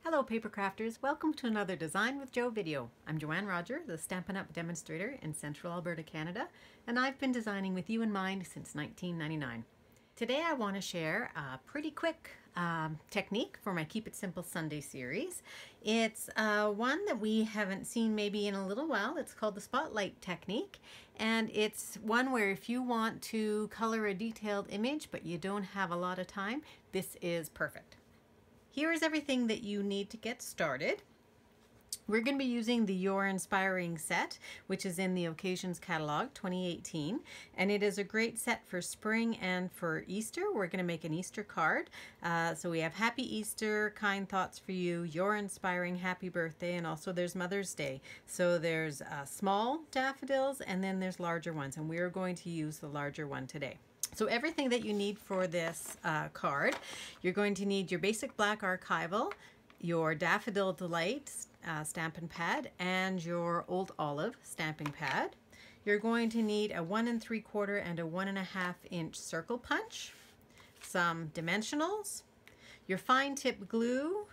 Hello Papercrafters, welcome to another Design with Jo video. I'm Joanne Roger, the Stampin' Up! Demonstrator in Central Alberta, Canada, and I've been designing with you in mind since 1999. Today I want to share a pretty quick technique for my Keep It Simple Sunday series. It's one that we haven't seen maybe in a little while. It's called the Spotlight Technique, and it's one where if you want to color a detailed image but you don't have a lot of time, this is perfect. Here is everything that you need to get started. We're going to be using the Your Inspiring set, which is in the Occasions Catalog 2018, and it is a great set for spring and for Easter. We're going to make an Easter card. So we have Happy Easter, Kind Thoughts for You, Your Inspiring Happy Birthday, and also there's Mother's Day. So there's small daffodils and then there's larger ones, and we're going to use the larger one today. So everything that you need for this card, you're going to need your basic black archival, your Daffodil Delight stamping pad, and your Old Olive stamping pad. You're going to need a 1 3/4 and a 1.5 inch circle punch, some dimensionals, your fine tip glue,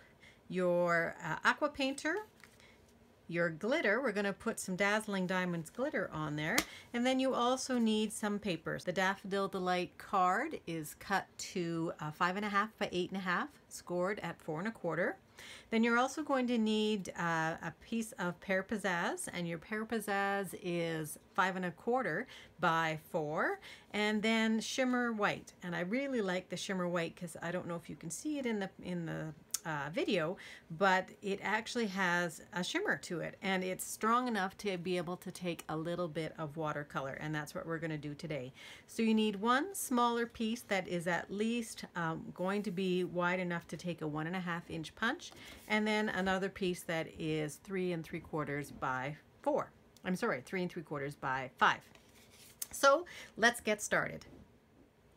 your aqua painter, your glitter. We're going to put some Dazzling Diamonds glitter on there, and then you also need some papers. The Daffodil Delight card is cut to 5.5 by 8.5, scored at 4 1/4. Then you're also going to need a piece of Pear Pizzazz, and your Pear Pizzazz is 5 1/4 by 4, and then shimmer white. And I really like the shimmer white because I don't know if you can see it in the video, but it actually has a shimmer to it, and it's strong enough to be able to take a little bit of watercolor, and that's what we're going to do today. So you need one smaller piece that is at least going to be wide enough to take a 1.5 inch punch, and then another piece that is 3 3/4 by 4. I'm sorry, 3 3/4 by 5. So let's get started.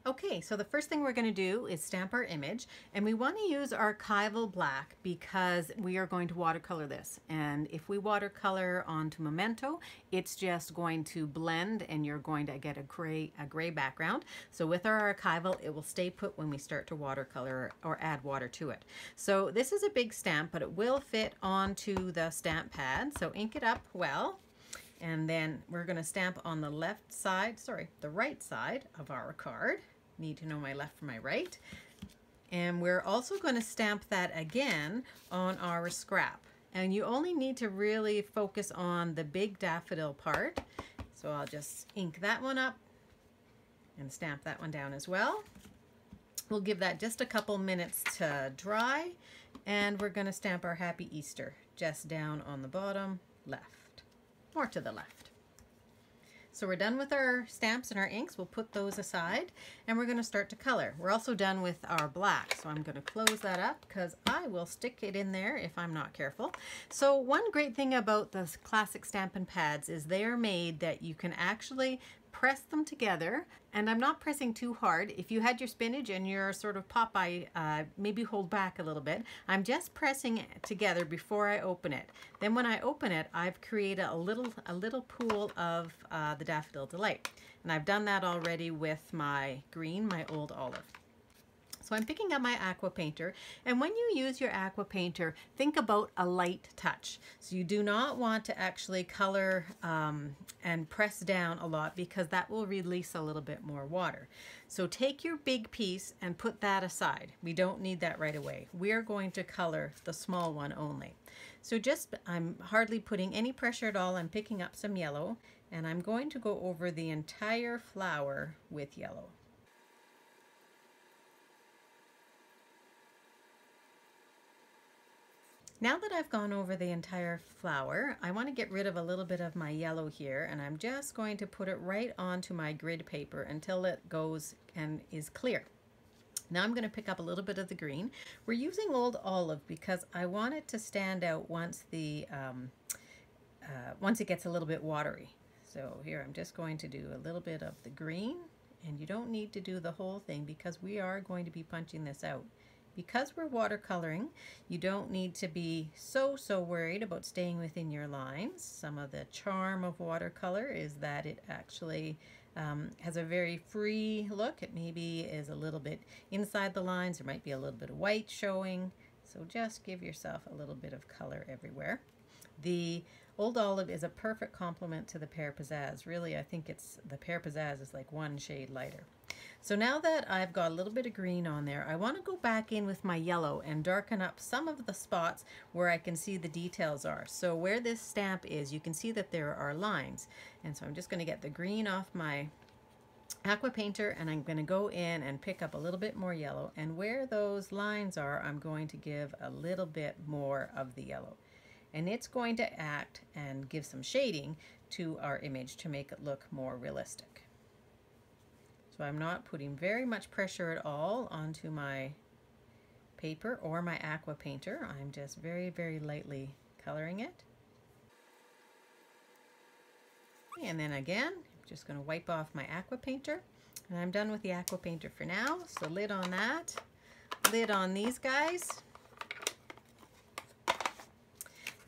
Okay, so the first thing we're going to do is stamp our image, and we want to use archival black because we are going to watercolor this. And if we watercolor onto Memento, it's just going to blend and you're going to get a gray background. So with our archival, it will stay put when we start to watercolor or add water to it. So this is a big stamp, but it will fit onto the stamp pad. So ink it up well. And then we're going to stamp on the left side, sorry, the right side of our card. Need to know my left from my right. And we're also going to stamp that again on our scrap. And you only need to really focus on the big daffodil part. So I'll just ink that one up and stamp that one down as well. We'll give that just a couple minutes to dry, and we're going to stamp our Happy Easter just down on the bottom left, more to the left. So we're done with our stamps and our inks. We'll put those aside, and we're going to start to color. We're also done with our black, so I'm going to close that up because I will stick it in there if I'm not careful. So one great thing about the classic Stampin' Pads is they are made that you can actually press them together, and I'm not pressing too hard. If you had your spinach and your sort of Popeye, maybe hold back a little bit. I'm just pressing it together before I open it. Then when I open it, I've created a little pool of the Daffodil Delight, and I've done that already with my green, my Old Olive. So I'm picking up my aqua painter, and when you use your aqua painter, think about a light touch. So you do not want to actually color and press down a lot because that will release a little bit more water. So take your big piece and put that aside. We don't need that right away. We are going to color the small one only. So I'm hardly putting any pressure at all. I'm picking up some yellow, and I'm going to go over the entire flower with yellow. Now that I've gone over the entire flower, I want to get rid of a little bit of my yellow here, and I'm just going to put it right onto my grid paper until it goes and is clear. Now I'm going to pick up a little bit of the green. We're using Old Olive because I want it to stand out once once it gets a little bit watery. So here I'm just going to do a little bit of the green, and you don't need to do the whole thing because we are going to be punching this out. Because we're watercoloring, you don't need to be so worried about staying within your lines. Some of the charm of watercolor is that it actually has a very free look. It maybe is a little bit inside the lines. There might be a little bit of white showing. So just give yourself a little bit of color everywhere. The Old Olive is a perfect complement to the Pear Pizzazz. Really, I think the Pear Pizzazz is like one shade lighter. So now that I've got a little bit of green on there, I want to go back in with my yellow and darken up some of the spots where I can see the details are. So where this stamp is, you can see that there are lines. And so I'm just going to get the green off my aqua painter, and I'm going to go in and pick up a little bit more yellow, and where those lines are, I'm going to give a little bit more of the yellow, and it's going to act and give some shading to our image to make it look more realistic. So I'm not putting very much pressure at all onto my paper or my aqua painter. I'm just very, very lightly coloring it. And then again, just going to wipe off my aqua painter, and I'm done with the aqua painter for now. So lid on that, lid on these guys,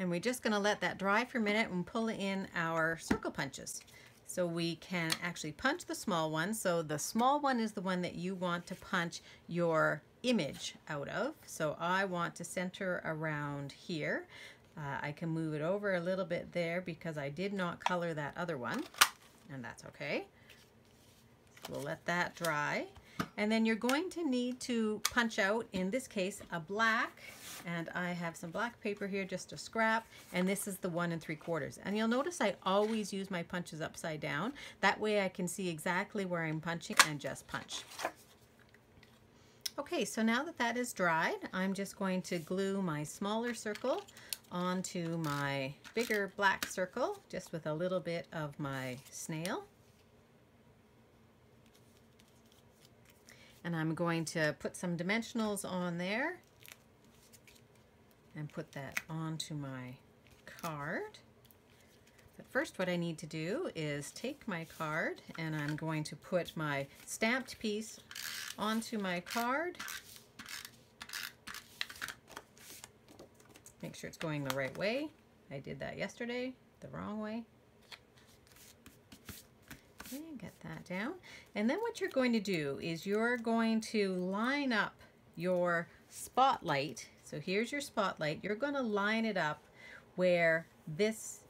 and we're just going to let that dry for a minute and pull in our circle punches. So we can actually punch the small one. So the small one is the one that you want to punch your image out of. So I want to center around here. I can move it over a little bit there because I did not color that other one, and that's okay. So we'll let that dry. And then you're going to need to punch out, in this case, a black, and I have some black paper here, just a scrap, and this is the 1 3/4. And you'll notice I always use my punches upside down. That way I can see exactly where I'm punching and just punch. Okay, so now that that is dried, I'm just going to glue my smaller circle onto my bigger black circle, just with a little bit of my snail. And I'm going to put some dimensionals on there and put that onto my card. But first what I need to do is take my card, and I'm going to put my stamped piece onto my card. Make sure it's going the right way. I did that yesterday, the wrong way. Okay, get that down. And then what you're going to do is you're going to line up your spotlight. So here's your spotlight. You're going to line it up where this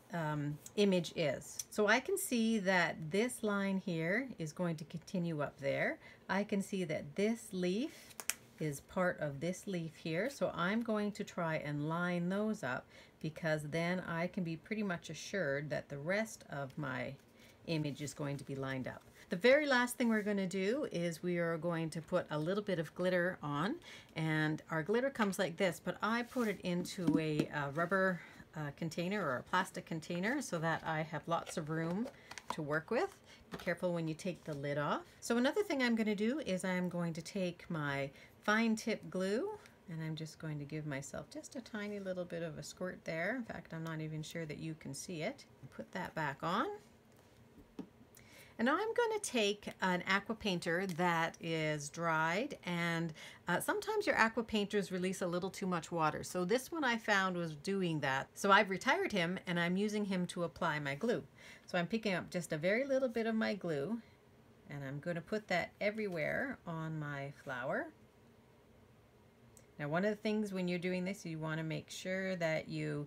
image is. So I can see that this line here is going to continue up there. I can see that this leaf is part of this leaf here, so I'm going to try and line those up, because then I can be pretty much assured that the rest of my image is going to be lined up. The very last thing we're going to do is we are going to put a little bit of glitter on, and our glitter comes like this, but I put it into a rubber container or a plastic container so that I have lots of room to work with. Be careful when you take the lid off. So another thing I'm going to do is I'm going to take my fine tip glue, and I'm just going to give myself just a tiny little bit of a squirt there. In fact, I'm not even sure that you can see it. Put that back on. And now I'm going to take an aqua painter that is dried, and sometimes your aqua painters release a little too much water. So this one I found was doing that. So I've retired him, and I'm using him to apply my glue. So I'm picking up just a very little bit of my glue, and I'm going to put that everywhere on my flower. Now, one of the things when you're doing this, you want to make sure that you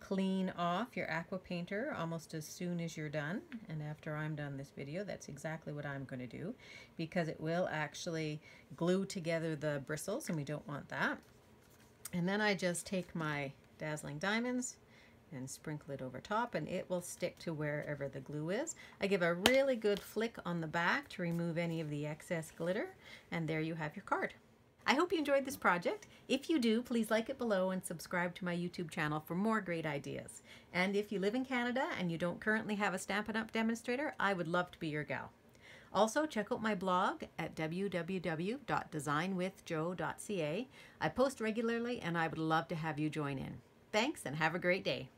clean off your aqua painter almost as soon as you're done. And after I'm done this video, that's exactly what I'm going to do, because it will actually glue together the bristles, and we don't want that. And then I just take my Dazzling Diamonds and sprinkle it over top, and it will stick to wherever the glue is. I give a really good flick on the back to remove any of the excess glitter, and there you have your card. I hope you enjoyed this project. If you do, please like it below and subscribe to my YouTube channel for more great ideas. And if you live in Canada and you don't currently have a Stampin' Up! Demonstrator, I would love to be your gal. Also, check out my blog at www.designwithjo.ca. I post regularly, and I would love to have you join in. Thanks, and have a great day.